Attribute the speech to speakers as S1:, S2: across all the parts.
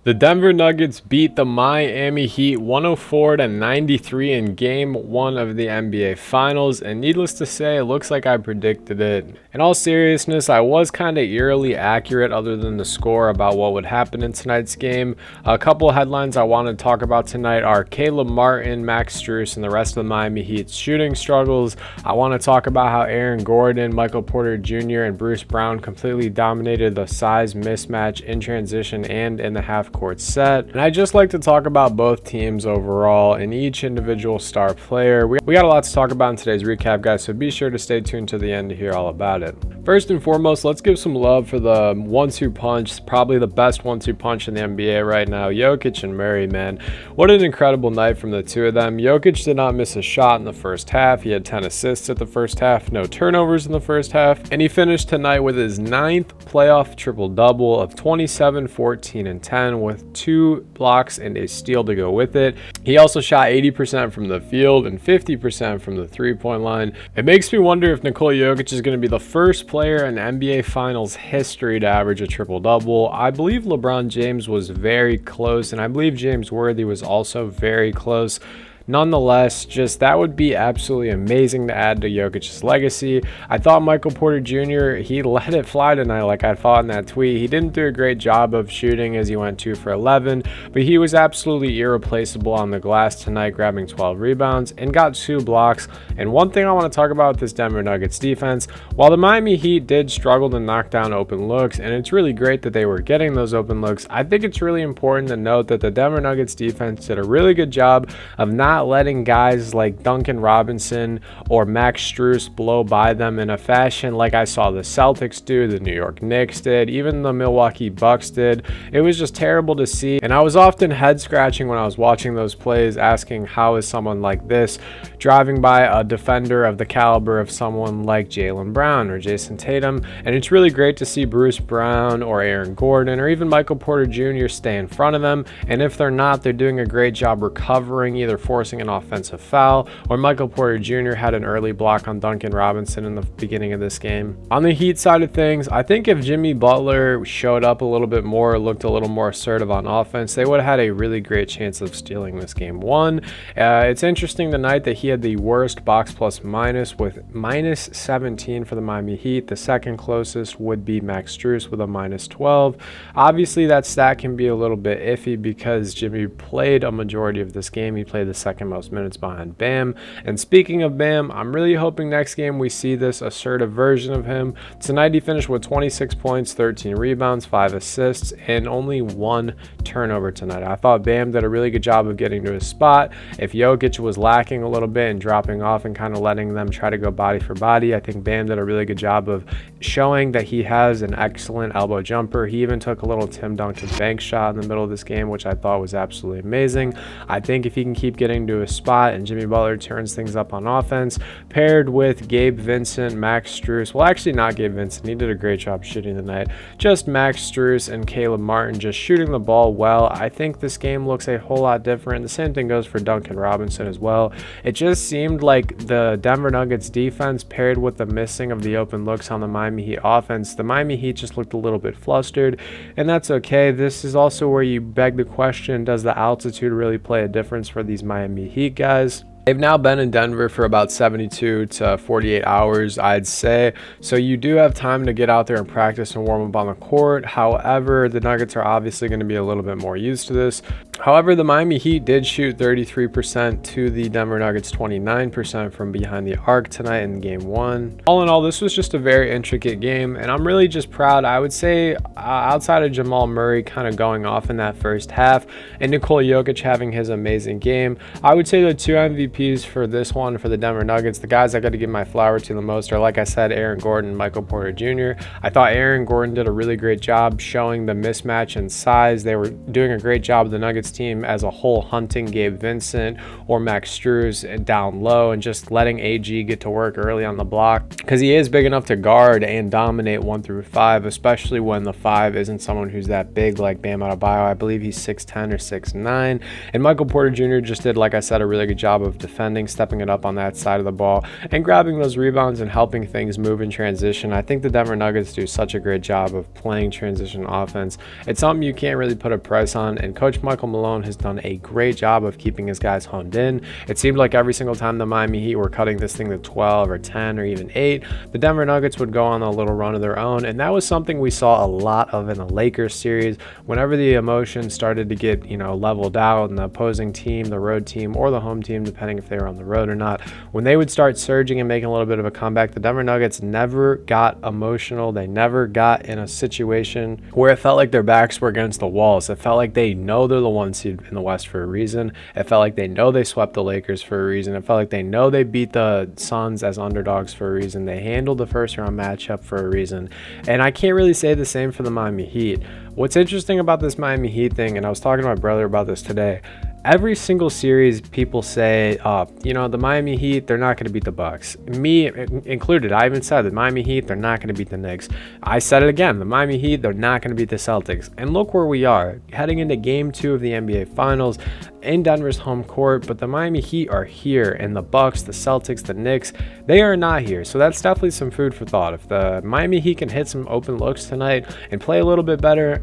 S1: The Denver Nuggets beat the Miami Heat 104-93 in Game 1 of the NBA Finals, and needless to say, it looks like I predicted it. In all seriousness, I was kind of eerily accurate other than the score about what would happen in tonight's game. A couple headlines I want to talk about tonight are Caleb Martin, Max Strus, and the rest of the Miami Heat's shooting struggles. I want to talk about how Aaron Gordon, Michael Porter Jr., and Bruce Brown completely dominated the size mismatch in transition and in the half-court set. And I just like to talk about both teams overall and each individual star player. We got a lot to talk about in today's recap, guys, so be sure to stay tuned to the end to hear all about it. First and foremost, let's give some love for the 1-2 punch, probably the best 1-2 punch in the NBA right now, Jokic and Murray, man. What an incredible night from the two of them. Jokic did not miss a shot in the first half. He had 10 assists at the first half, no turnovers in the first half, and he finished tonight with his 9th playoff triple-double of 27, 14, and 10 with 2 blocks and a steal to go with it. He also shot 80% from the field and 50% from the three-point line. It makes me wonder if Nikola Jokic is going to be the first player in NBA Finals history to average a triple-double. I believe LeBron James was very close, and I believe James Worthy was also very close. Nonetheless, just that would be absolutely amazing to add to Jokic's legacy. I thought Michael Porter Jr., he let it fly tonight like I thought in that tweet. He didn't do a great job of shooting as he went 2 for 11, but he was absolutely irreplaceable on the glass tonight, grabbing 12 rebounds and got 2 blocks. And one thing I want to talk about with this Denver Nuggets defense, while the Miami Heat did struggle to knock down open looks, and it's really great that they were getting those open looks, I think it's really important to note that the Denver Nuggets defense did a really good job of not letting guys like Duncan Robinson or Max Strus blow by them in a fashion like I saw the Celtics do, the New York Knicks did, even the Milwaukee Bucks did. It was just terrible to see, and I was often head scratching when I was watching those plays, asking how is someone like this driving by a defender of the caliber of someone like Jaylen Brown or Jason Tatum. And it's really great to see Bruce Brown or Aaron Gordon or even Michael Porter Jr. stay in front of them, and if they're not, they're doing a great job recovering, either forcing an offensive foul, or Michael Porter Jr. had an early block on Duncan Robinson in the beginning of this game. On the Heat side of things, I think if Jimmy Butler showed up a little bit more, looked a little more assertive on offense, they would have had a really great chance of stealing this game one. It's interesting tonight that he had the worst box plus minus with minus 17 for the Miami Heat. The second closest would be Max Strus with a minus 12. Obviously, that stat can be a little bit iffy because Jimmy played a majority of this game. He played the second most minutes behind Bam. And speaking of Bam, I'm really hoping next game we see this assertive version of him. Tonight he finished with 26 points, 13 rebounds, 5 assists, and only 1 turnover tonight. I thought Bam did a really good job of getting to his spot. If Jokic was lacking a little bit and dropping off and kind of letting them try to go body for body, I think Bam did a really good job of showing that he has an excellent elbow jumper. He even took a little Tim Duncan bank shot in the middle of this game, which I thought was absolutely amazing. I think if he can keep getting to his spot and Jimmy Butler turns things up on offense, paired with Gabe Vincent, Max Strus, well, actually not Gabe Vincent, he did a great job shooting tonight, just Max Strus and Caleb Martin just shooting the ball well, I think this game looks a whole lot different. The same thing goes for Duncan Robinson as well. It just seemed like the Denver Nuggets defense paired with the missing of the open looks on the Miami Heat offense, the Miami Heat just looked a little bit flustered, and that's okay. This is also where you beg the question, does the altitude really play a difference for these Miami Heat guys? They've now been in Denver for about 72 to 48 hours, I'd say. So you do have time to get out there and practice and warm up on the court. However, the Nuggets are obviously going to be a little bit more used to this. However, the Miami Heat did shoot 33% to the Denver Nuggets 29% from behind the arc tonight in game 1. All in all, this was just a very intricate game, and I'm really just proud. I would say outside of Jamal Murray kind of going off in that first half and Nikola Jokic having his amazing game, I would say the 2 MVPs for this one for the Denver Nuggets, the guys I got to give my flower to the most are, like I said, Aaron Gordon and Michael Porter Jr. I thought Aaron Gordon did a really great job showing the mismatch in size. They were doing a great job, the Nuggets team as a whole, hunting Gabe Vincent or Max Strus down low and just letting AG get to work early on the block because he is big enough to guard and dominate 1 through 5, especially when the 5 isn't someone who's that big like Bam Adebayo. I believe he's 6'10 or 6'9, and Michael Porter Jr. just did, like I said, a really good job of defending, stepping it up on that side of the ball, and grabbing those rebounds and helping things move in transition. I think the Denver Nuggets do such a great job of playing transition offense. It's something you can't really put a price on, and Coach Michael Malone has done a great job of keeping his guys honed in. It seemed like every single time the Miami Heat were cutting this thing to 12 or 10 or even 8, the Denver Nuggets would go on a little run of their own, and that was something we saw a lot of in the Lakers series. Whenever the emotions started to get, leveled out, and the opposing team, the road team or the home team, depending if they were on the road or not, when they would start surging and making a little bit of a comeback, the Denver Nuggets never got emotional. They never got in a situation where it felt like their backs were against the walls. It felt like they know they're the 1 seed in the West for a reason. It felt like they know they swept the Lakers for a reason. It felt like they know they beat the Suns as underdogs for a reason. They handled the first round matchup for a reason. And I can't really say the same for the Miami Heat. What's interesting about this Miami Heat thing, and I was talking to my brother about this today, every single series people say, the Miami Heat, they're not going to beat the Bucks. Me included. I even said the Miami Heat, they're not going to beat the Knicks. I said it again, the Miami Heat, they're not going to beat the Celtics. And look where we are, heading into Game 2 of the NBA Finals in Denver's home court, but the Miami Heat are here, and the Bucks, the Celtics, the Knicks, they are not here. So that's definitely some food for thought. If the Miami Heat can hit some open looks tonight and play a little bit better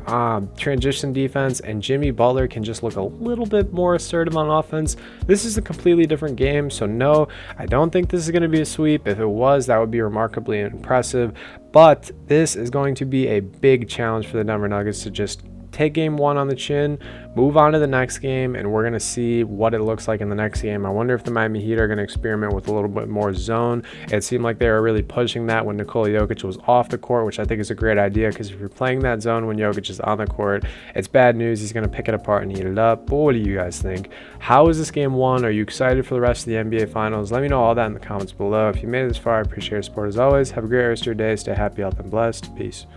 S1: transition defense, and Jimmy Butler can just look a little bit more assertive on offense, this is a completely different game. So no, I don't think this is going to be a sweep. If it was, that would be remarkably impressive, but this is going to be a big challenge for the Denver Nuggets to just take game 1 on the chin, move on to the next game, and we're going to see what it looks like in the next game. I wonder if the Miami Heat are going to experiment with a little bit more zone. It seemed like they were really pushing that when Nikola Jokic was off the court, which I think is a great idea, because if you're playing that zone when Jokic is on the court, it's bad news. He's going to pick it apart and heat it up. But what do you guys think? How is this game 1? Are you excited for the rest of the NBA Finals? Let me know all that in the comments below. If you made it this far, I appreciate your support as always. Have a great rest of your day. Stay happy, healthy, and blessed. Peace.